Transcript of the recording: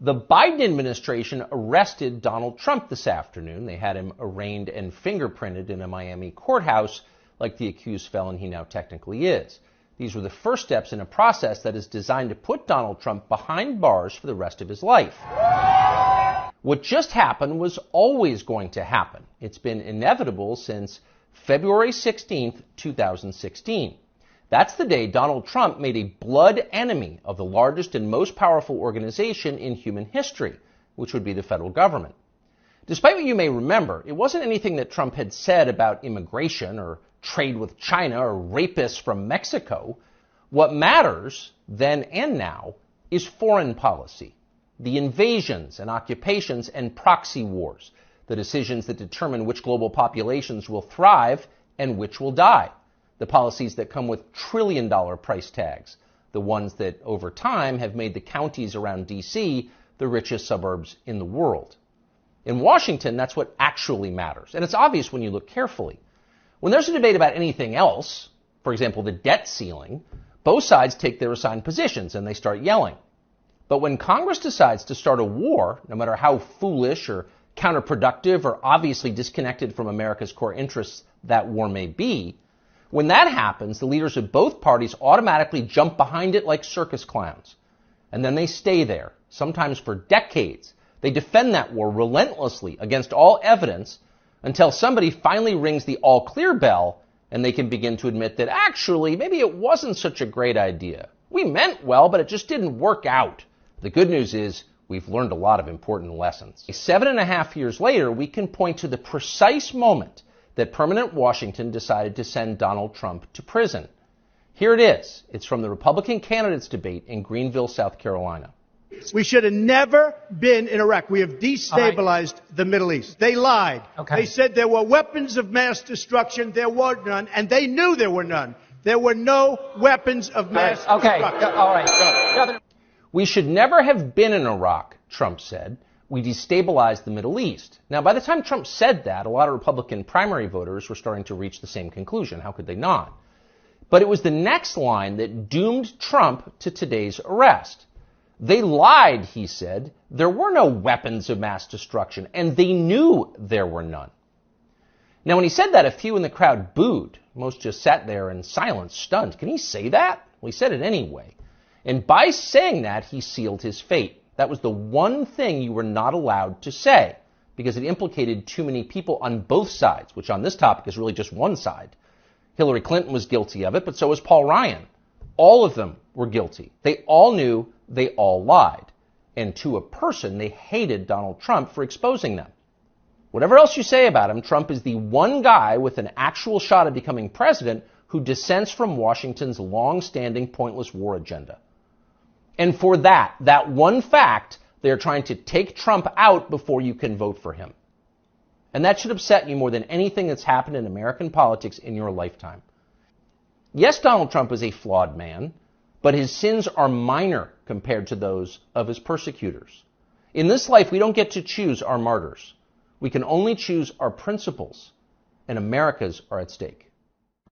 The Biden administration arrested Donald Trump this afternoon. They had him arraigned and fingerprinted in a Miami courthouse like the accused felon he now technically is. These were the first steps in a process that is designed to put Donald Trump behind bars for the rest of his life. What just happened was always going to happen. It's been inevitable since February 16th, 2016. That's the day Donald Trump made a blood enemy of the largest and most powerful organization in human history, which would be the federal government. Despite what you may remember, it wasn't anything that Trump had said about immigration or trade with China or rapists from Mexico. What matters, then and now, is foreign policy. The invasions and occupations and proxy wars, the decisions that determine which global populations will thrive and which will die. The policies that come with trillion-dollar price tags, the ones that over time have made the counties around D.C. the richest suburbs in the world. In Washington, that's what actually matters, and it's obvious when you look carefully. When there's a debate about anything else, for example, the debt ceiling, both sides take their assigned positions and they start yelling. But when Congress decides to start a war, no matter how foolish or counterproductive or obviously disconnected from America's core interests that war may be, when that happens, the leaders of both parties automatically jump behind it like circus clowns. And then they stay there, sometimes for decades. They defend that war relentlessly against all evidence until somebody finally rings the all-clear bell and they can begin to admit that actually, maybe it wasn't such a great idea. We meant well, but it just didn't work out. The good news is we've learned a lot of important lessons. 7.5 years later, we can point to the precise moment that permanent Washington decided to send Donald Trump to prison. Here it is. It's from the Republican candidates debate in Greenville, South Carolina. We should have never been in Iraq. We have destabilized the Middle East. They lied. Okay. They said there were weapons of mass destruction. There were none, and they knew there were none. There were no weapons of mass destruction. All right. We should never have been in Iraq, Trump said. We destabilized the Middle East. Now, by the time Trump said that, a lot of Republican primary voters were starting to reach the same conclusion. How could they not? But it was the next line that doomed Trump to today's arrest. They lied, he said. There were no weapons of mass destruction, and they knew there were none. Now, when he said that, a few in the crowd booed. Most just sat there in silence, stunned. Can he say that? Well, he said it anyway. And by saying that, he sealed his fate. That was the one thing you were not allowed to say, because it implicated too many people on both sides, which on this topic is really just one side. Hillary Clinton was guilty of it, but so was Paul Ryan. All of them were guilty. They all knew, they all lied. And to a person, they hated Donald Trump for exposing them. Whatever else you say about him, Trump is the one guy with an actual shot at becoming president who dissents from Washington's long-standing pointless war agenda. And for that one fact, they're trying to take Trump out before you can vote for him. And that should upset you more than anything that's happened in American politics in your lifetime. Yes, Donald Trump is a flawed man, but his sins are minor compared to those of his persecutors. In this life, we don't get to choose our martyrs. We can only choose our principles, and America's are at stake.